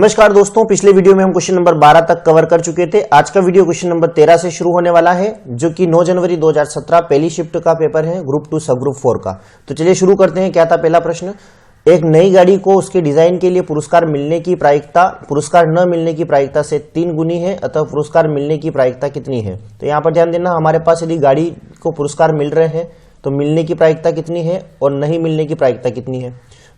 नमस्कार दोस्तों, पिछले वीडियो में हम क्वेश्चन नंबर 12 तक कवर कर चुके थे। आज का वीडियो क्वेश्चन नंबर 13 से शुरू होने वाला है, जो कि 9 जनवरी 2017 पहली शिफ्ट का पेपर है, ग्रुप 2 सब ग्रुप 4 का। तो चलिए शुरू करते हैं। क्या था पहला प्रश्न? एक नई गाड़ी को उसके डिजाइन के लिए पुरस्कार मिलने की प्रायिकता पुरस्कार न मिलने की प्रायिकता से 3 गुनी है, अतः पुरस्कार मिलने की प्रायिकता कितनी है? तो यहाँ पर ध्यान देना, हमारे पास यदि गाड़ी को पुरस्कार मिल रहे हैं तो मिलने की प्रायिकता कितनी है और नहीं मिलने की प्रायिकता कितनी है।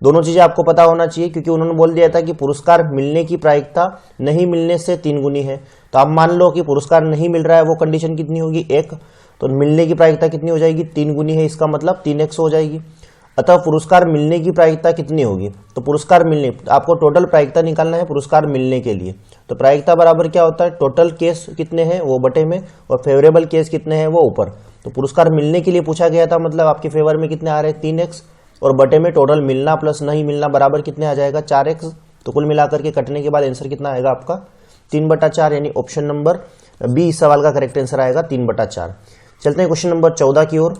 दोनों चीजें आपको पता होना चाहिए, क्योंकि उन्होंने बोल दिया था कि पुरस्कार मिलने की प्रायिकता नहीं मिलने से 3 गुनी है। तो आप मान लो कि पुरस्कार नहीं मिल रहा है, वो कंडीशन कितनी होगी? 1। तो मिलने की प्रायिकता कितनी हो जाएगी? 3 गुनी है, इसका मतलब 3x हो जाएगी। अतः पुरस्कार मिलने की प्रायिकता कितनी होगी? तो पुरस्कार मिलने, आपको टोटल प्रायिकता निकालना है पुरस्कार मिलने के लिए। तो प्रायिकता बराबर क्या होता है? टोटल केस कितने हैं वो बटे में, और फेवरेबल केस कितने हैं वो ऊपर। तो पुरस्कार मिलने के लिए पूछा गया था, मतलब आपके फेवर में कितने आ रहे हैं? 3x, और बटे में टोटल मिलना प्लस नहीं मिलना बराबर कितने आ जाएगा? 4x। तो कुल मिलाकर के कटने के बाद आंसर कितना आएगा आपका? 3/4, यानी ऑप्शन नंबर बी इस सवाल का करेक्ट आंसर आएगा 3/4। चलते हैं क्वेश्चन नंबर 14 की ओर।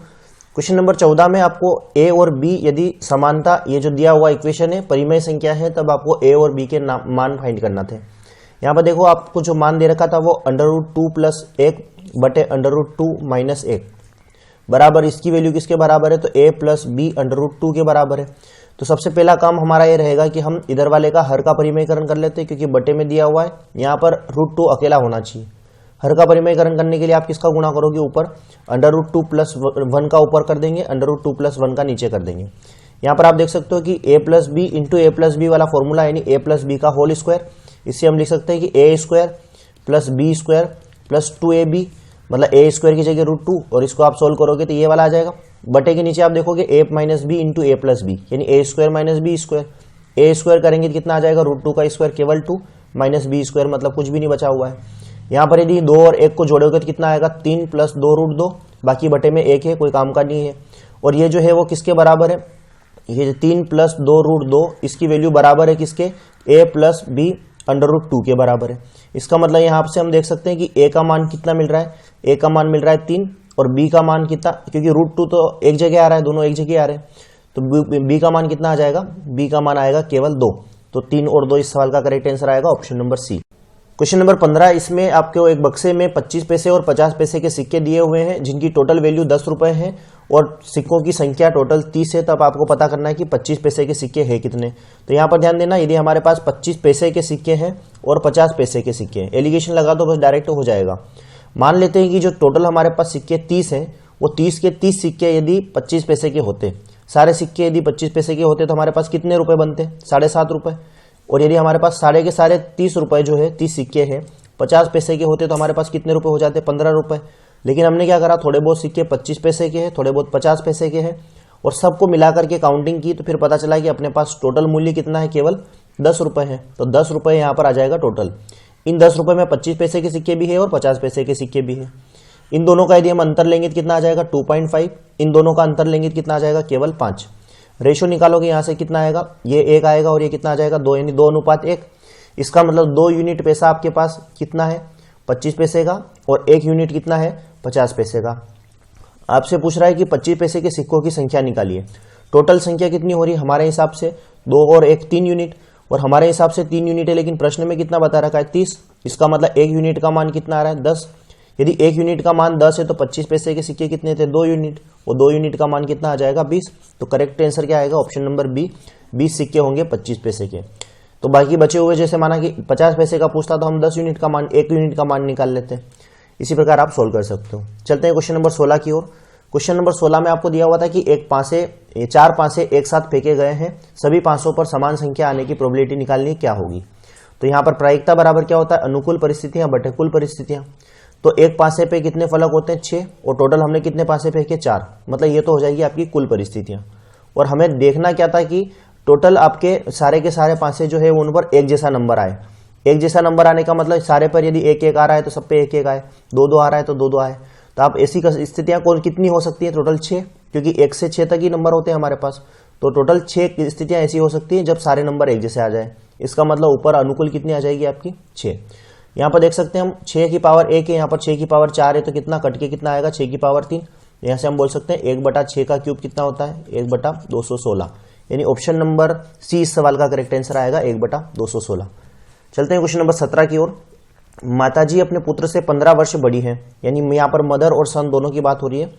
क्वेश्चन नंबर 14 में आपको ए और बी यदि समानता, ये जो दिया हुआ इक्वेशन है परिमेय संख्या है, तब आपको ए और बी के मान फाइंड करना थे। यहाँ पर देखो, आपको जो मान दे रखा था वो √2 + 1 बटे √2 - 1 बराबर, इसकी वैल्यू किसके बराबर है? तो a + b √2 के बराबर है। तो सबसे पहला काम हमारा ये रहेगा कि हम इधर वाले का हर का परिमेयकरण कर लेते हैं, क्योंकि बटे में दिया हुआ है, यहाँ पर √2 अकेला होना चाहिए। हर का परिमेयकरण करने के लिए आप किसका गुणा करोगे? ऊपर √2 + 1 का ऊपर कर देंगे, √2 + 1 का नीचे कर देंगे। यहाँ पर आप देख सकते हो कि a + b × a + b वाला फॉर्मूला, यानी a + b का होल स्क्वायर। इससे हम लिख सकते हैं कि a² + b² + 2ab, मतलब a² की जगह √2, और इसको आप सोल्व करोगे तो ये वाला आ जाएगा। बटे के नीचे आप देखोगे a - b × a + b, यानी a² - b²। a² करेंगे तो कितना आ जाएगा? √2 का स्क्वायर केवल 2 - b², मतलब कुछ भी नहीं बचा हुआ है। यहाँ पर यदि 2 और 1 को जोड़ोगे तो कितना आएगा? 3 + 2 √2, बाकी बटे में 1 है, कोई काम का नहीं है। और ये जो है वो किसके बराबर है? ये 3 + 2 √2, इसकी वैल्यू बराबर है किसके? a + b √2 के बराबर है। इसका मतलब यहाँ से हम देख सकते हैं कि a का मान कितना मिल रहा है? a का मान मिल रहा है 3, और b का मान कितना? क्योंकि √2 तो एक जगह आ रहा है, दोनों एक जगह आ रहे हैं, तो b का मान कितना आ जाएगा? b का मान आएगा केवल 2। तो 3 और 2 इस सवाल का करेक्ट आंसर आएगा option number C. Question number 15, इसमें आपको एक बक्से में 25 पैसे और 50 पैसे के सिक्के दिए हुए हैं, जिनकी टोटल वैल्यू 10 रुपए है और सिक्कों की संख्या टोटल 30 है। तब आपको पता करना है कि 25 पैसे के सिक्के हैं कितने। तो यहाँ पर ध्यान देना, यदि हमारे पास 25 पैसे के सिक्के हैं और 50 पैसे के सिक्के हैं, एलिगेशन लगा दो बस, डायरेक्ट हो जाएगा। मान लेते हैं कि जो टोटल हमारे पास सिक्के 30 हैं, वो 30 के 30 सिक्के यदि 25 पैसे के होते, सारे सिक्के यदि 25 पैसे के होते, तो हमारे पास कितने रुपए बनते? 7.5 रुपए। और यदि हमारे पास सारे के सारे 30 रुपए जो है, 30 सिक्के हैं 50 पैसे के होते, तो हमारे पास कितने रुपए हो जाते? 15 रुपए। लेकिन हमने क्या करा, थोड़े बहुत सिक्के 25 पैसे के हैं, थोड़े बहुत 50 पैसे के हैं, और सबको मिलाकर के काउंटिंग की, तो फिर पता चला कि अपने पास टोटल मूल्य कितना है? केवल 10 रुपए है। तो 10 रुपए यहाँ पर आ जाएगा टोटल। इन 10 रुपए में 25 पैसे के सिक्के भी है और 50 पैसे के सिक्के भी है। इन दोनों का यदि हम अंतर लेंगे तो कितना आ जाएगा? 2.5। इन दोनों का अंतर लेंगे तो कितना आ जाएगा? केवल 5। रेशो निकालोगे यहाँ से कितना आएगा? ये 1 आएगा, और ये कितना आ जाएगा? 2, यानी 2:1। इसका मतलब 2 यूनिट पैसा आपके पास कितना है? 25 पैसे का, और 1 यूनिट कितना है? 50 पैसे का। आपसे पूछ रहा है कि 25 पैसे के सिक्कों की संख्या निकालिए। टोटल संख्या कितनी हो रही है हमारे हिसाब से? 2 और 1 3 यूनिट, और हमारे हिसाब से 3 यूनिट है, लेकिन प्रश्न में कितना बता रखा है? 30। इसका मतलब 1 यूनिट का मान कितना आ रहा है? 10। यदि 1 यूनिट का मान 10 है तो 25 पैसे के सिक्के कितने थे? 2 यूनिट, और 2 यूनिट का मान कितना आ जाएगा? 20। तो करेक्ट आंसर क्या आएगा? ऑप्शन नंबर बी, 20 सिक्के होंगे 25 पैसे के। तो बाकी बचे हुए, जैसे माना कि 50 पैसे का पूछता तो हम 10 यूनिट का मान, 1 यूनिट का मान निकाल लेते हैं। इसी प्रकार आप सोल्व कर सकते हो। चलते हैं क्वेश्चन नंबर 16 की ओर। क्वेश्चन नंबर 16 में आपको दिया हुआ था कि 4 पासे एक साथ फेंके गए हैं, सभी पासों पर समान संख्या आने की प्रोबेबिलिटी निकालनी क्या होगी? तो यहाँ पर प्रायिकता बराबर क्या होता है? अनुकूल परिस्थितियां बटे कुल परिस्थितियां। तो एक पासे पे कितने फलक होते हैं? 6, और टोटल हमने कितने पासे फेंके? 4, मतलब ये तो हो जाएगी आपकी कुल परिस्थितियां। और हमें देखना क्या था कि टोटल आपके सारे के सारे पासे जो है उन पर एक जैसा नंबर आए। एक जैसा नंबर आने का मतलब सारे पर यदि 1-1 आ रहा है तो सब पे 1-1 आए, 2-2 आ रहा है तो 2-2 आए। तो आप ऐसी स्थितियां कितनी हो सकती है? टोटल 6, क्योंकि 1 से 6 तक ही नंबर होते हैं हमारे पास। तो टोटल 6 स्थितियां ऐसी हो सकती है जब सारे नंबर एक जैसे आ जाए। इसका मतलब ऊपर अनुकूल कितनी आ जाएगी आपकी? 6। यहाँ पर देख सकते हैं हम 6 की पावर 1 है, यहाँ पर 6 की पावर 4 है, तो कितना कट के कितना आएगा? 6 की पावर 3। यहाँ से हम बोल सकते हैं 1/6 का क्यूब कितना होता है? 1/216, यानी ऑप्शन नंबर सी इस सवाल का करेक्ट आंसर आएगा 1/216। चलते हैं क्वेश्चन नंबर 17 की ओर। माताजी अपने पुत्र से 15 वर्ष बड़ी हैं, यानी यहाँ पर मदर और सन दोनों की बात हो रही है।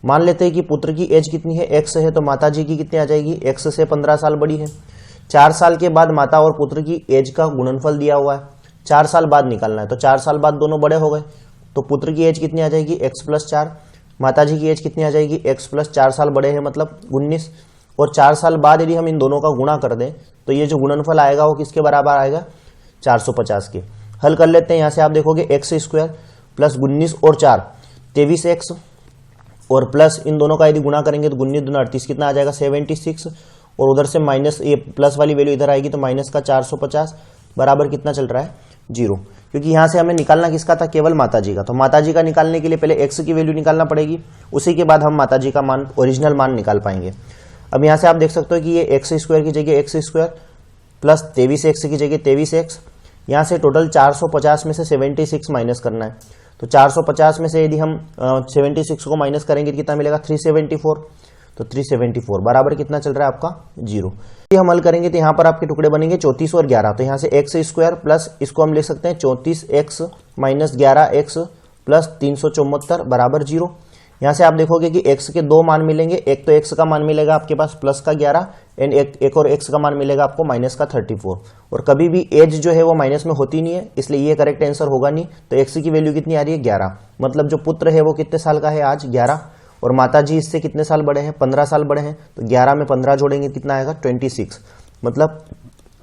मान लेते हैं कि पुत्र की एज कितनी है, x है, तो माताजी की कितनी आ जाएगी, x से 15 साल बड़ी है। 4 साल के बाद माता और पुत्र की एज का गुणनफल दिया हुआ है, 4 साल बाद निकालना है, तो 4 साल बाद दोनों बड़े हो गए, तो पुत्र की एज कितनी आ जाएगी, x + 4, माताजी की एज कितनी आ जाएगी, x + 4 साल बड़े हैं मतलब 19, और 4 साल बाद यदि हम इन दोनों का गुणा कर दें तो ये जो गुणनफल आएगा वो किसके बराबर आएगा, 450 के। हल कर लेते हैं, यहाँ से आप देखोगे x² प्लस 19 और 4 23x, और प्लस इन दोनों का यदि गुणा करेंगे तो 19 दूना 38 कितना आ जाएगा 76, और उधर से माइनस ये प्लस वाली वैल्यू इधर आएगी तो माइनस का 450 बराबर कितना चल रहा है 0, क्योंकि यहाँ से हमें निकालना किसका था, केवल माताजी का। तो माताजी का निकालने के लिए पहले x की वैल्यू निकालना पड़ेगी, उसी के बाद हम माताजी का मान, ओरिजिनल मान निकाल पाएंगे। अब यहाँ से आप देख सकते हो कि ये x² की जगह x² प्लस 23x की जगह 23x, यहाँ से टोटल 450 में से 76 माइनस करना है, तो 450 में से यदि हम 76 को माइनस करेंगे तो कितना मिलेगा 374, तो 374 बराबर कितना चल रहा है आपका 0। ये हम हल करेंगे तो यहाँ पर आपके टुकड़े बनेंगे 34 और 11, तो यहाँ से x² प्लस इसको हम लिख सकते हैं 34x माइनस 11x प्लस 374 बराबर 0। यहाँ से आप देखोगे कि x के 2 मान मिलेंगे, एक तो x का मान मिलेगा आपके पास प्लस का 11 एंड एक और x का मान मिलेगा आपको माइनस का 34, और कभी भी एज जो है वो माइनस में होती नहीं है, इसलिए ये करेक्ट आंसर होगा नहीं। तो x की वैल्यू कितनी आ रही है 11, मतलब जो पुत्र है वो कितने साल का है आज 11, और माताजी इससे कितने साल बड़े हैं 15 साल बड़े हैं, तो 11 में 15 जोड़ेंगे कितना आएगा 26, मतलब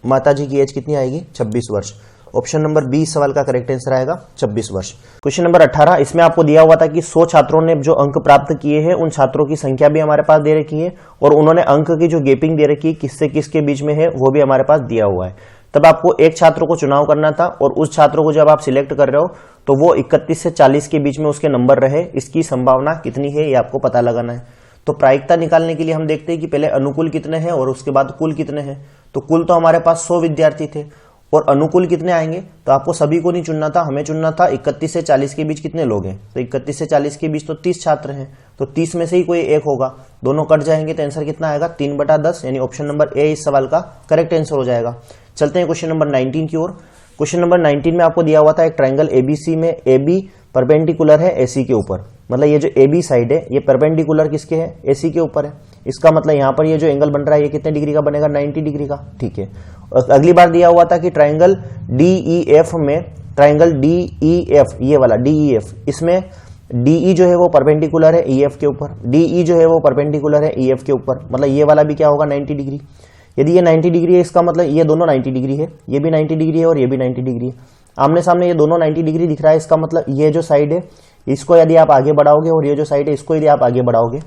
माताजी की एज कितनी आएगी 26 वर्ष। ऑप्शन नंबर बी सवाल का करेक्ट आंसर आएगा 26 वर्ष। क्वेश्चन नंबर 18, इसमें आपको दिया हुआ था कि 100 छात्रों ने जो अंक प्राप्त किए हैं उन छात्रों की संख्या भी हमारे पास दे रखी है, और उन्होंने अंक की जो गैपिंग दे रखी है किससे किसके बीच में है वो भी हमारे पास दिया हुआ है। तब आपको एक छात्र को चुनाव करना था, और उस छात्र को जब आप सिलेक्ट कर रहे हो तो वो 31 से 40 के बीच में उसके नंबर रहे, इसकी संभावना कितनी है ये आपको पता लगाना है। तो प्रायिकता निकालने के लिए हम देखते हैं कि पहले अनुकूल कितने हैं और उसके बाद कुल कितने हैं। तो कुल तो हमारे पास 100 विद्यार्थी थे, और अनुकूल कितने आएंगे, तो आपको सभी को नहीं चुनना था, हमें चुनना था 31 से 40 के बीच कितने लोग हैं, तो 31 से 40 के बीच तो 30 छात्र हैं, तो 30 में से ही कोई एक होगा, दोनों कट जाएंगे तो आंसर कितना आएगा 3/10, यानी ऑप्शन नंबर ए इस सवाल का करेक्ट आंसर हो जाएगा। चलते हैं क्वेश्चन नंबर 19 की ओर। क्वेश्चन नंबर 19 में आपको दिया हुआ था एक ट्राइंगल एबीसी में AB परपेंडिकुलर है AC के ऊपर, मतलब ये जो AB साइड है ये परपेंडिकुलर किसके है, AC के ऊपर है। इसका मतलब यहाँ पर ये जो एंगल बन रहा है ये कितने डिग्री का बनेगा 90 डिग्री का, ठीक है। और अगली बार दिया हुआ था कि ट्राइंगल DEF में, ट्राइंगल DEF ये वाला DEF, इसमें DE जो है वो परपेंडिकुलर है EF के ऊपर, DE जो है वो परपेंडिकुलर है EF के ऊपर, मतलब ये वाला भी क्या होगा 90 डिग्री। यदि ये 90 डिग्री है इसका मतलब ये दोनों 90 डिग्री है, ये भी 90 डिग्री है और ये भी 90 डिग्री है, आमने सामने ये दोनों 90 डिग्री दिख रहा है। इसका मतलब ये जो साइड है इसको यदि आप आगे बढ़ाओगे और ये जो साइड है इसको यदि आप आगे बढ़ाओगे,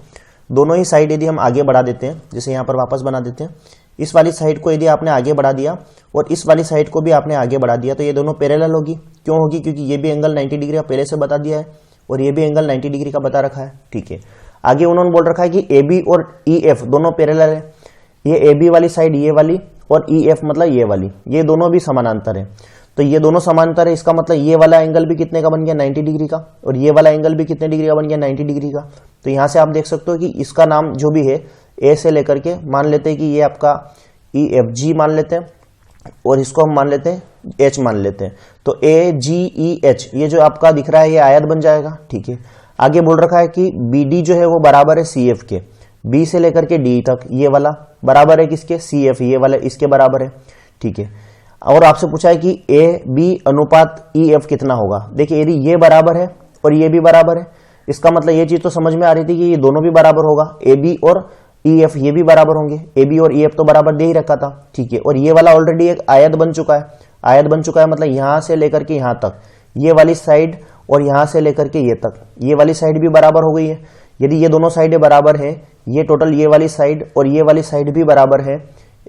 दोनों ही साइड यदि हम आगे बढ़ा देते हैं, जैसे यहाँ पर वापस बना देते हैं, इस वाली साइड को यदि आपने आगे बढ़ा दिया और इस वाली साइड को भी आपने आगे बढ़ा दिया तो ये दोनों पैरेलल होगी। क्यों होगी, क्योंकि ये भी एंगल 90 डिग्री का पहले से बता दिया है और ये भी एंगल 90 डिग्री का बता रखा है, ठीक है। आगे उन्होंने बोल रखा है कि AB और EF दोनों पैरेलल है, ये AB वाली साइड ये वाली और EF मतलब ये वाली, ये दोनों भी समानांतर है। तो ये दोनों समांतर है, इसका मतलब ये वाला एंगल भी कितने का बन गया 90 डिग्री का, और ये वाला एंगल भी कितने डिग्री का बन गया 90 डिग्री का। तो यहां से आप देख सकते हो कि इसका नाम जो भी है ए से लेकर के मान लेते हैं कि ये आपका EFG मान लेते हैं, और इसको हम मान लेते हैं H मान लेते हैं। तो AGEH ये जो आपका दिख रहा है ये आयत बन जाएगा, ठीक है। आगे बोल रखा है कि BD जो है वो बराबर है CF के, B से लेकर के D तक ये वाला बराबर है किसके, CF ये वाला इसके बराबर है, ठीक है। और आपसे पूछा है कि AB अनुपात EF कितना होगा। देखिए यदि ये बराबर है और ये भी बराबर है, इसका मतलब ये चीज तो समझ में आ रही थी कि ये दोनों भी बराबर होगा, AB और EF ये भी बराबर होंगे, AB और EF तो बराबर दे ही रखा था, ठीक है। और ये वाला ऑलरेडी एक आयत बन चुका है, आयत बन चुका है मतलब यहां से लेकर के यहां तक ये वाली साइड और यहां से लेकर के ये तक ये वाली साइड भी बराबर हो गई है। यदि ये दोनों साइडें बराबर है, ये टोटल ये वाली साइड और ये वाली साइड भी बराबर है,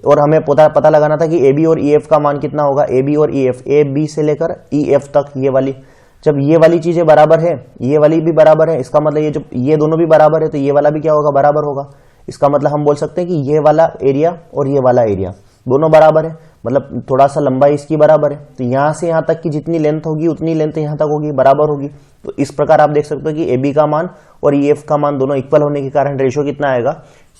और हमें पता लगाना था कि AB और EF का मान कितना होगा, AB और EF, AB से लेकर EF तक ये वाली, जब ये वाली चीजें बराबर है ये वाली भी बराबर है, इसका मतलब ये जो ये दोनों भी बराबर है तो ये वाला भी क्या होगा बराबर होगा। इसका मतलब हम बोल सकते हैं कि ये वाला एरिया और ये वाला एरिया दोनों बराबर है, मतलब थोड़ा सा लंबाई इसकी बराबर है, तो यहां से यहां तक की जितनी लेंथ होगी उतनी लेंथ यहां तक होगी, बराबर होगी। तो इस प्रकार आप देख सकते हो कि AB का मान और EF का मान दोनों इक्वल होने के कारण रेशियो कितना आएगा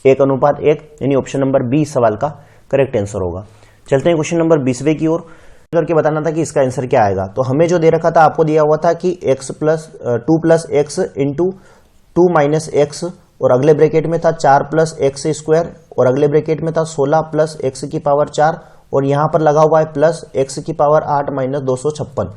1:1, यानी ऑप्शन नंबर बी सवाल का करेक्ट आंसर होगा। चलते हैं क्वेश्चन नंबर 20वें की ओर। करके बताना था कि इसका आंसर क्या आएगा। तो हमें जो दे रखा था, आपको दिया हुआ था कि x plus 2 plus x into 2 minus x, और अगले ब्रैकेट में था 4 प्लस एक्स स्क्वायर, और अगले ब्रैकेट में था 16 प्लस एक्स की पावर 4, और यहाँ पर लगा हुआ है प्लस एक्स की पावर 8 माइनस 256।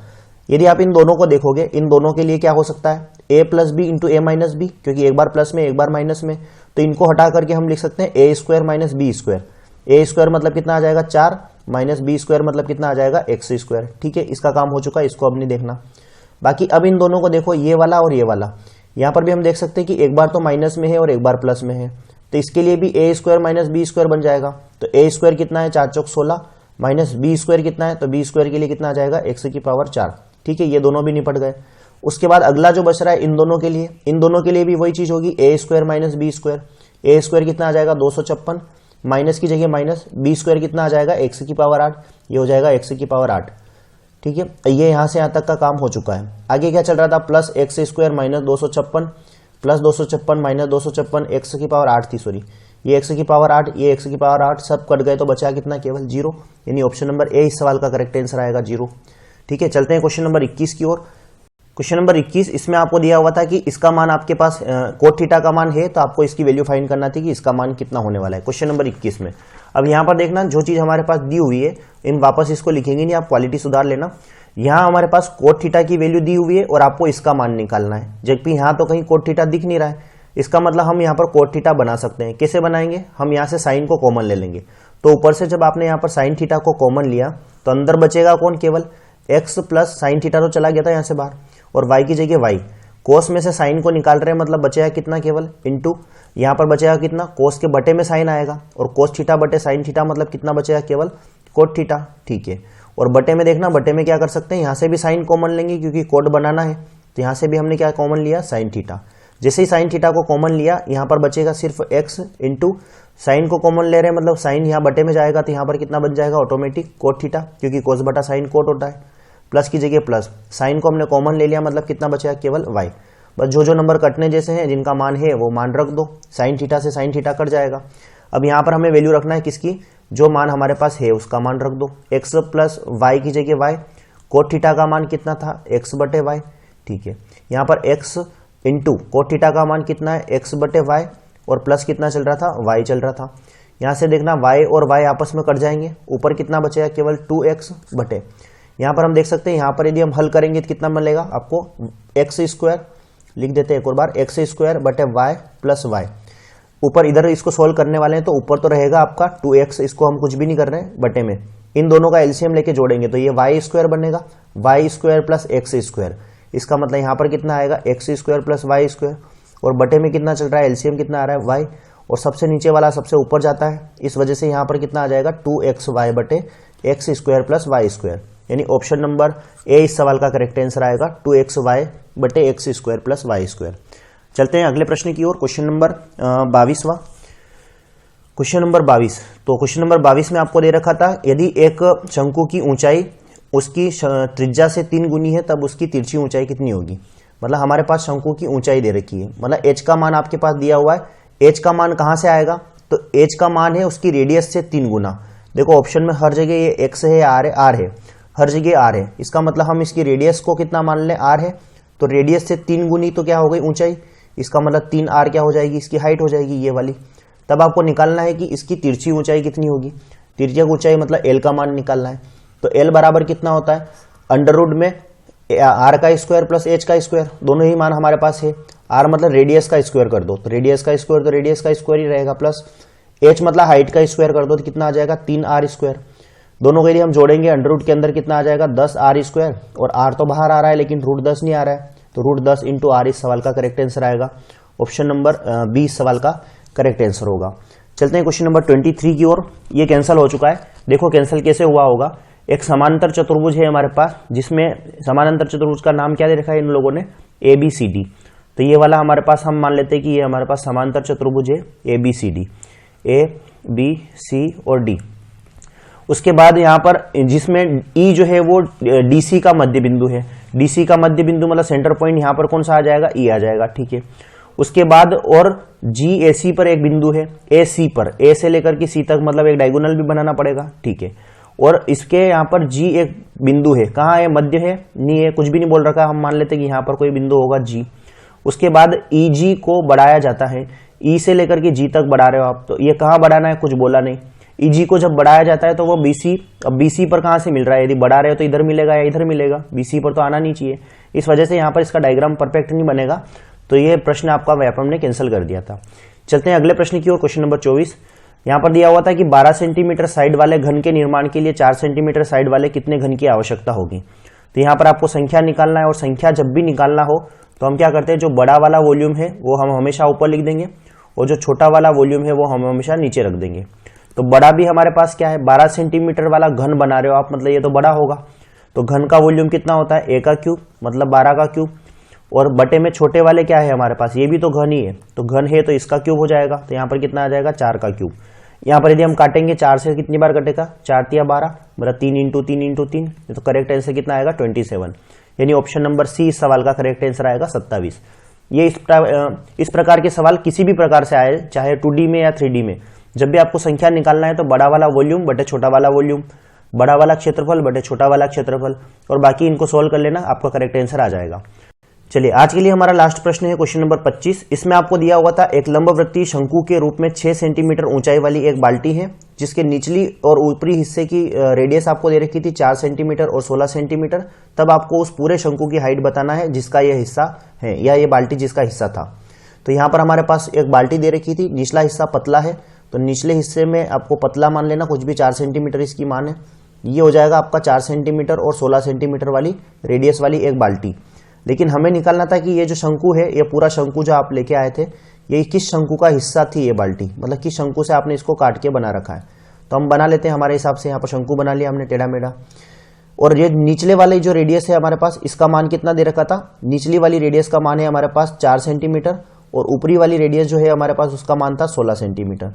यदि आप इन दोनों को देखोगे, इन दोनों के लिए क्या हो सकता है, a plus B into A minus B, क्योंकि एक बार प्लस में एक बार माइनस में, तो इनको हटा करके हम लिख सकते हैं ए स्क्वायर माइनस बी स्क्वायर। ए स्क्वायर मतलब कितना आ जाएगा 4, माइनस बी स्क्वायर मतलब कितना आ जाएगा एक्स स्क्वायर। ठीक है, इसका काम हो चुका है, इसको अब नहीं देखना। बाकी अब इन दोनों को देखो, ये वाला और ये वाला, यहाँ पर भी हम देख सकते हैं कि एक बार तो माइनस में है और एक बार प्लस में है, तो इसके लिए भी ए स्क्वायर माइनस बी स्क्वायर बन जाएगा। तो ए स्क्वायर कितना है 4 चौक 16, माइनस बी स्क्वायर कितना है, तो बी स्क्वायर के लिए कितना आ जाएगा एक्स की पावर 4। ठीक है, ये दोनों भी निपट गए। उसके बाद अगला जो बच रहा है इन दोनों के लिए भी वही चीज होगी, ए स्क्वायर माइनस बी स्क्वायर। ए स्क्वायर कितना आ जाएगा 256, माइनस की जगह माइनस, बी स्क्वायर कितना आ जाएगा एक्स की पावर 8, ये हो जाएगा एक्स की पावर 8। ठीक है, ये यहां से यहां तक का काम हो चुका है। आगे क्या चल रहा था, plus X square minus 256, plus 256 minus 256, x की पावर 8 थी, सॉरी, ये एक्स की पावर 8, ये एक्स की पावर 8, सब कट गए तो बचा कितना, केवल 0, यानी ऑप्शन नंबर ए इस सवाल का करेक्ट आंसर आएगा 0। ठीक है, चलते हैं क्वेश्चन नंबर 21 की ओर। क्वेश्चन नंबर 21, इसमें आपको दिया हुआ था कि इसका मान आपके पास कोट थीटा का मान है, तो आपको इसकी वैल्यू फाइंड करना थी कि इसका मान कितना होने वाला है क्वेश्चन नंबर 21 में। अब यहाँ पर देखना, जो चीज हमारे पास दी हुई है, इन वापस इसको लिखेंगे नहीं, आप क्वालिटी सुधार लेना। यहाँ हमारे पास कोट थीटा की वैल्यू दी हुई है और आपको इसका मान निकालना है, जबकि यहाँ तो कहीं कोट थीटा दिख नहीं रहा है। इसका मतलब हम यहाँ पर कोट थीटा बना सकते हैं। कैसे बनाएंगे, हम यहाँ से साइन को कॉमन ले लेंगे। तो ऊपर से जब आपने यहाँ पर साइन थीटा को कॉमन लिया, तो अंदर बचेगा कौन, केवल एक्स प्लस साइन थीटा तो चला गया था यहाँ से बाहर, और y की जगह y, कोस में से साइन को निकाल रहे हैं, मतलब बचेगा कितना, केवल इंटू, यहाँ पर बचेगा कितना, कोस के बटे में साइन आएगा, और कोस थीटा बटे साइन थीटा मतलब कितना बचेगा, केवल कोट थीटा। ठीक है, और बटे में देखना, बटे में क्या कर सकते हैं, यहाँ से भी साइन कॉमन लेंगे क्योंकि कोट बनाना है, तो यहाँ से भी हमने क्या कॉमन लिया, साइन थीटा। जैसे ही साइन थीटा को कॉमन लिया, यहाँ पर बचेगा सिर्फ x इंटू, साइन को कॉमन ले रहे हैं मतलब साइन यहाँ बटे में जाएगा, तो यहाँ पर कितना बन जाएगा, ऑटोमेटिक कोट थीटा, क्योंकि कोस बटा साइन कोट होता है। प्लस की जगह प्लस, साइन को हमने कॉमन ले लिया, मतलब कितना बचेगा, केवल y। बस जो नंबर कटने जैसे हैं, जिनका मान है वो मान रख दो, साइन थीटा से साइन थीटा कट जाएगा। अब यहाँ पर हमें वैल्यू रखना है किसकी, जो मान हमारे पास है उसका मान रख दो, x प्लस वाई की जगह y, कोट थीटा का मान कितना था, x बटे वाई। ठीक है, यहाँ पर x इंटू कोट थीटा का मान कितना है, x बटे वाई, और प्लस कितना चल रहा था, y चल रहा था। यहाँ से देखना y और y आपस में कट जाएंगे, ऊपर कितना बचेगा, केवल 2x बटे, यहाँ पर हम देख सकते हैं, यहाँ पर यदि हम हल करेंगे तो कितना मिलेगा आपको, एक्स स्क्वायर लिख देते हैं एक और बार, एक्स स्क्वायर बटे वाई प्लस वाई। ऊपर इधर इसको सोल्व करने वाले हैं, तो ऊपर तो रहेगा आपका 2x, इसको हम कुछ भी नहीं कर रहे हैं, बटे में इन दोनों का एलसीएम लेके जोड़ेंगे तो ये वाई स्क्वायर बनेगा, Y square plus X square. इसका मतलब यहाँ पर कितना आएगा, X square plus Y square, और बटे में कितना चल रहा है, एलसीएम कितना आ रहा है, वाई, और सबसे नीचे वाला सबसे ऊपर जाता है, इस वजह से यहाँ पर कितना आ जाएगा, 2xy बटे X square plus Y square, यानी ऑप्शन नंबर ए इस सवाल का करेक्ट आंसर आएगा, 2xy बटे X square plus Y square. चलते हैं अगले प्रश्न की ओर, क्वेश्चन नंबर 22वां। क्वेश्चन नंबर 22, तो क्वेश्चन नंबर 22 में आपको दे रखा था, यदि एक शंकु की ऊंचाई उसकी त्रिज्या से 3 गुनी है, तब उसकी तिरछी ऊंचाई कितनी होगी। मतलब हमारे पास शंकु की ऊंचाई दे रखी है, मतलब h का मान आपके पास दिया हुआ है। h का मान कहां से आएगा, तो h का मान है उसकी रेडियस से 3 गुना। देखो ऑप्शन में हर जगह ये x है, r है, हर जगह r है, इसका मतलब हम इसकी रेडियस को कितना मान लें, r है, तो रेडियस से 3 गुनी तो क्या हो गई ऊंचाई, इसका मतलब 3r क्या हो जाएगी, इसकी हाइट हो जाएगी ये वाली। तब आपको निकालना है कि इसकी तिरछी ऊंचाई कितनी होगी, तिरछी ऊंचाई मतलब l का मान निकालना है। तो l बराबर कितना होता है, अंडर रूट में r का स्क्वायर प्लस h का स्क्वायर, दोनों ही मान हमारे पास है। r मतलब रेडियस का स्क्वायर कर दो, तो रेडियस का स्क्वायर तो रेडियस का स्क्वायर ही रहेगा, प्लस h मतलब हाइट का स्क्वायर कर दो, तो कितना आ जाएगा 3r स्क्वायर। दोनों के लिए हम जोड़ेंगे, अंडर रूट के अंदर कितना आ जाएगा 10r स्क्वायर, और r तो बाहर आ रहा है लेकिन रूट 10 नहीं आ रहा है, तो रूट 10 इंटू r इस सवाल का करेक्ट आंसर आएगा। ऑप्शन नंबर बी इस सवाल का करेक्ट आंसर होगा। चलते हैं क्वेश्चन नंबर 23 की ओर। ये कैंसिल हो चुका है, देखो कैंसिल कैसे हुआ होगा। एक समानांतर चतुर्भुज है हमारे पास, जिसमें समानांतर चतुर्भुज का नाम क्या दे रखा है इन लोगों ने, ABCD। तो ये वाला हमारे पास हम मान लेते हैं कि ये हमारे पास समांतर चतुर्भुज है ABCD, A B C और D। उसके बाद यहाँ पर जिसमें E जो है वो DC का मध्य बिंदु है, DC का मध्य बिंदु मतलब सेंटर पॉइंट यहाँ पर कौन सा आ जाएगा, E आ जाएगा, ठीक है। उसके बाद और GAC पर एक बिंदु है, AC पर, A से लेकर के C तक मतलब एक डायगोनल भी बनाना पड़ेगा, ठीक है। और इसके यहाँ पर जी एक बिंदु है, कहाँ है, मध्य है, नहीं है, कुछ भी नहीं बोल रखा, हम मान लेते कि यहाँ पर कोई बिंदु होगा जी। उसके बाद ई जी को बढ़ाया जाता है, ई से लेकर के जी तक बढ़ा रहे हो आप, तो ये कहाँ बढ़ाना है, कुछ बोला नहीं। ई जी को जब बढ़ाया जाता है तो वो बीसी, अब बीसी पर कहाँ से मिल रहा है, यदि बढ़ा रहे हो तो इधर मिलेगा या इधर मिलेगा, बीसी पर तो आना नहीं चाहिए, इस वजह से यहाँ पर इसका डायग्राम परफेक्ट नहीं बनेगा, तो ये प्रश्न आपका व्यापम ने कैंसिल कर दिया था। चलते हैं अगले प्रश्न की ओर, क्वेश्चन नंबर 24। यहाँ पर दिया हुआ था कि 12 सेंटीमीटर साइड वाले घन के निर्माण के लिए 4 सेंटीमीटर साइड वाले कितने घन की आवश्यकता होगी। तो यहाँ पर आपको संख्या निकालना है, और संख्या जब भी निकालना हो तो हम क्या करते हैं, जो बड़ा वाला वॉल्यूम है वो हम हमेशा ऊपर लिख देंगे, और जो छोटा वाला वॉल्यूम है वो हम हमेशा नीचे रख देंगे। तो बड़ा भी हमारे पास क्या है, 12 सेंटीमीटर वाला घन बना रहे हो आप, मतलब ये तो बड़ा होगा, तो घन का वॉल्यूम कितना होता है, a का क्यूब मतलब 12 का क्यूब, और बटे में छोटे वाले क्या है हमारे पास, ये भी तो घन ही है, तो घन है तो इसका क्यूब हो जाएगा, तो यहाँ पर कितना आ जाएगा, 4 का क्यूब। यहाँ पर यदि हम काटेंगे 4 से कितनी बार कटेगा, 4 तिया 12, मतलब 3 इंटू 3 इंटू 3, तो करेक्ट आंसर कितना आएगा 27, यानी ऑप्शन नंबर सी इस सवाल का करेक्ट आंसर आएगा 27। ये इस प्रकार के सवाल किसी भी प्रकार से आए, चाहे 2D में या 3D में, जब भी आपको संख्या निकालना है तो बड़ा वाला वॉल्यूम बटे छोटा वाला वॉल्यूम, बड़ा वाला क्षेत्रफल बटे छोटा वाला क्षेत्रफल, और बाकी इनको सोल्व कर लेना, आपका करेक्ट आंसर आ जाएगा। चलिए आज के लिए हमारा लास्ट प्रश्न है क्वेश्चन नंबर 25। इसमें आपको दिया हुआ था एक लंबवृत्तीय शंकु के रूप में 6 सेंटीमीटर ऊंचाई वाली एक बाल्टी है, जिसके निचली और ऊपरी हिस्से की रेडियस आपको दे रखी थी 4 सेंटीमीटर और 16 सेंटीमीटर। तब आपको उस पूरे शंकु की हाइट बताना है जिसका यह हिस्सा है, या ये बाल्टी जिसका हिस्सा था। तो यहाँ पर हमारे पास एक बाल्टी दे रखी थी, निचला हिस्सा पतला है, तो निचले हिस्से में आपको पतला मान लेना, कुछ भी 4 सेंटीमीटर इसकी मान है, ये हो जाएगा आपका 4 सेंटीमीटर और 16 सेंटीमीटर वाली रेडियस वाली एक बाल्टी। लेकिन हमें निकालना था कि ये जो शंकु है, ये पूरा शंकु जो आप लेके आए थे, ये किस शंकु का हिस्सा थी ये बाल्टी, मतलब किस शंकु से आपने इसको काट के बना रखा है। तो हम बना लेते हैं हमारे हिसाब से, यहाँ पर शंकु बना लिया हमने टेढ़ा मेढ़ा, और ये निचले वाले जो रेडियस है हमारे पास, इसका मान कितना दे रखा था, निचली वाली रेडियस का मान है हमारे पास 4 सेंटीमीटर, और ऊपरी वाली रेडियस जो है हमारे पास उसका मान था 16 सेंटीमीटर।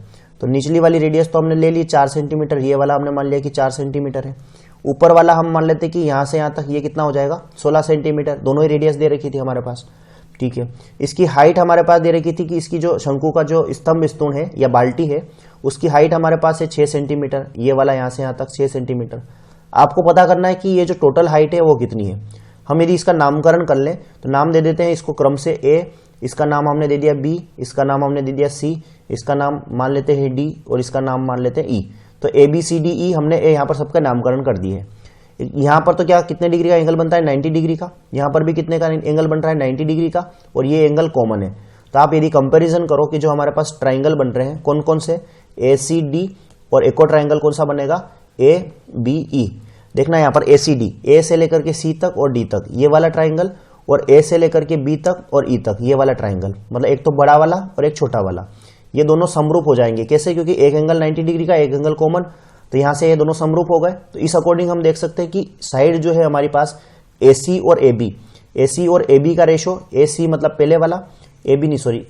तो निचली वाली रेडियस तो हमने ले ली 4 सेंटीमीटर, ये वाला हमने मान लिया कि 4 सेंटीमीटर है, ऊपर वाला हम मान लेते कि यहाँ से यहाँ तक ये कितना हो जाएगा 16 सेंटीमीटर, दोनों ही रेडियस दे रखी थी हमारे पास, ठीक है। इसकी हाइट हमारे पास दे रखी थी कि इसकी जो शंकु का जो स्तंभ स्तूण है या बाल्टी है, उसकी हाइट हमारे पास है 6 सेंटीमीटर, ये वाला यहाँ से यहाँ तक 6 सेंटीमीटर। आपको पता करना है कि ये जो टोटल हाइट है वो कितनी है। हम यदि इसका नामकरण कर लें तो नाम दे देते हैं इसको क्रम से A, इसका नाम हमने दे दिया B, इसका नाम हमने दे दिया C, इसका नाम मान लेते हैं D, और इसका नाम मान लेते हैं E। तो ABCDE हमने यहाँ पर सबका नामकरण कर दिए है। यहाँ पर तो क्या कितने डिग्री का एंगल बनता है, 90 डिग्री का, यहाँ पर भी कितने का एंगल बन रहा है 90 डिग्री का, और ये एंगल कॉमन है। तो आप यदि कंपैरिजन करो कि जो हमारे पास ट्राइंगल बन रहे हैं कौन कौन से, ACD, और एक और ट्राइंगल कौन सा बनेगा ABE। देखना यहाँ पर ACD, A से लेकर के C तक और D तक ये वाला ट्राइंगल, और A से लेकर के B तक और E तक ये वाला ट्राइंगल, मतलब एक तो बड़ा वाला और एक छोटा वाला, ये दोनों समरूप हो जाएंगे। कैसे, क्योंकि एक एंगल 90 डिग्री का, एक एंगल कॉमन, तो यहाँ से ये दोनों समरूप हो गए। तो इस अकॉर्डिंग हम देख सकते हैं कि साइड जो है हमारी पास AC और AB, AC और AB का रेशो, AC मतलब पहले वाला, AB नहीं सॉरी,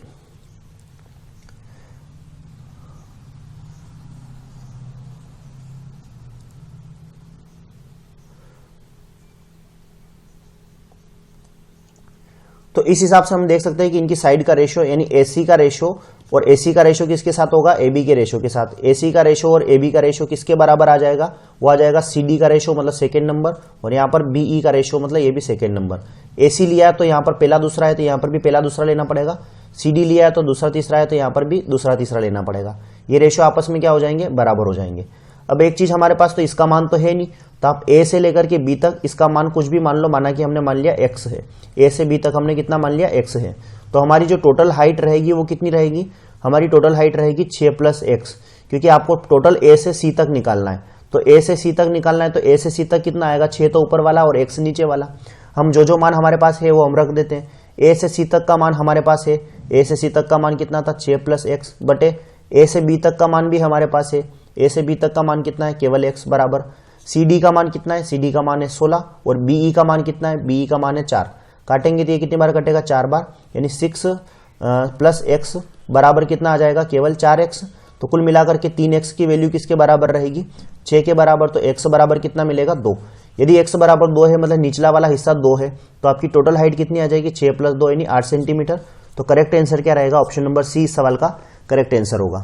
तो इस हिसाब से हम देख सकते हैं कि इनकी साइड का रेशो यानी AC का रेशो, और AC का रेशो किसके साथ होगा, AB के रेशो के साथ। AC का रेशो और AB का रेशो किसके बराबर आ जाएगा, वो आ जाएगा CD का रेशो मतलब सेकेंड नंबर, और यहाँ पर BE का रेशो मतलब ये भी सेकेंड नंबर। AC लिया है तो यहाँ पर पहला दूसरा है, तो यहाँ पर भी पहला दूसरा लेना पड़ेगा। CD लिया है तो दूसरा तीसरा है, तो यहाँ पर भी दूसरा तीसरा लेना पड़ेगा। ये रेशो आपस में क्या हो जाएंगे, बराबर हो जाएंगे। अब एक चीज हमारे पास तो इसका मान तो है नहीं, तो आप A से लेकर के B तक इसका मान कुछ भी मान लो, माना कि हमने मान लिया x है, A से B तक हमने कितना मान लिया x है, तो हमारी जो टोटल हाइट रहेगी वो कितनी रहेगी, हमारी टोटल हाइट रहेगी 6 + x, क्योंकि आपको टोटल A से C तक निकालना है। तो A से C तक निकालना है, तो A से C तक कितना आएगा, 6 तो ऊपर वाला और x नीचे वाला। हम जो मान हमारे पास है वो हम रख देते हैं। A से C तक का मान हमारे पास है, A से C तक का मान कितना था 6 + x, बटे A से B तक का मान भी हमारे पास है, A से B तक का मान कितना है, केवल x बराबर। CD का मान कितना है, CD का मान है 16, और BE का मान कितना है, BE का मान है 4। काटेंगे तो ये कितनी बार कटेगा, 4 बार, यानी 6 + x बराबर कितना आ जाएगा, केवल 4x। तो कुल मिलाकर के 3x की वैल्यू किसके बराबर रहेगी, 6 के बराबर। तो x बराबर कितना मिलेगा, 2। यदि x बराबर 2 है मतलब निचला वाला हिस्सा 2 है, तो आपकी टोटल हाइट कितनी आ जाएगी, 6 + 2 यानी 8 सेंटीमीटर। तो करेक्ट आंसर क्या रहेगा, ऑप्शन नंबर C इस सवाल का करेक्ट आंसर होगा।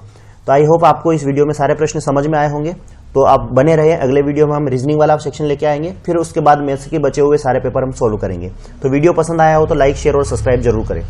तो आई होप आपको इस वीडियो में सारे प्रश्न समझ में आए होंगे। तो आप बने रहे, अगले वीडियो में हम रीजनिंग वाला सेक्शन लेके आएंगे, फिर उसके बाद मैथ्स के बचे हुए सारे पेपर हम सोल्व करेंगे। तो वीडियो पसंद आया हो तो लाइक, शेयर और सब्सक्राइब जरूर करें।